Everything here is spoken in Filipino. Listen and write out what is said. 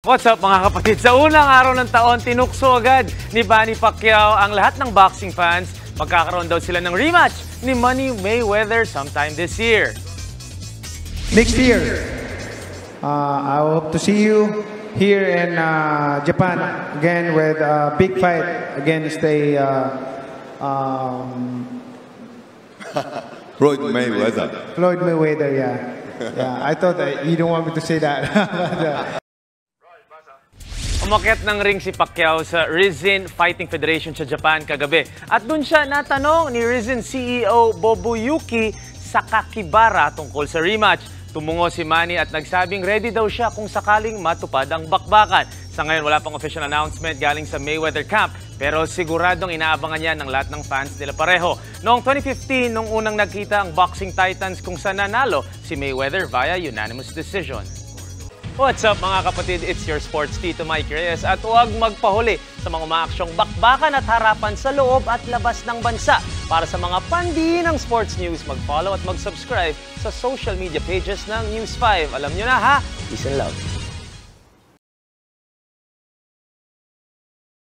What's up mga kapatid? Sa unang araw ng taon, tinukso agad ni Manny Pacquiao ang lahat ng boxing fans. Magkakaroon daw sila ng rematch ni Manny Mayweather sometime this year. Next year, I hope to see you here in Japan again with a big fight against a Floyd Mayweather. Floyd Mayweather, yeah. I thought that you don't want me to say that. Umakyat ng ring si Pacquiao sa Rizin Fighting Federation sa Japan kagabi. At dun siya natanong ni Rizin CEO Nobuyuki Sakakibara tungkol sa rematch. Tumungo si Manny at nagsabing ready daw siya kung sakaling matupad ang bakbakan. Sa ngayon wala pang official announcement galing sa Mayweather camp, pero siguradong inaabangan niya ng lahat ng fans nila pareho. Noong 2015, nung unang nagkita ang Boxing Titans kung saan nanalo si Mayweather via unanimous decision. What's up mga kapatid? It's your sports Tito Mike Reyes at huwag magpahuli sa mga umaaksyong bakbakan at harapan sa loob at labas ng bansa. Para sa mga pandinang sports news, mag-follow at mag-subscribe sa social media pages ng News 5. Alam nyo na ha? Peace and love.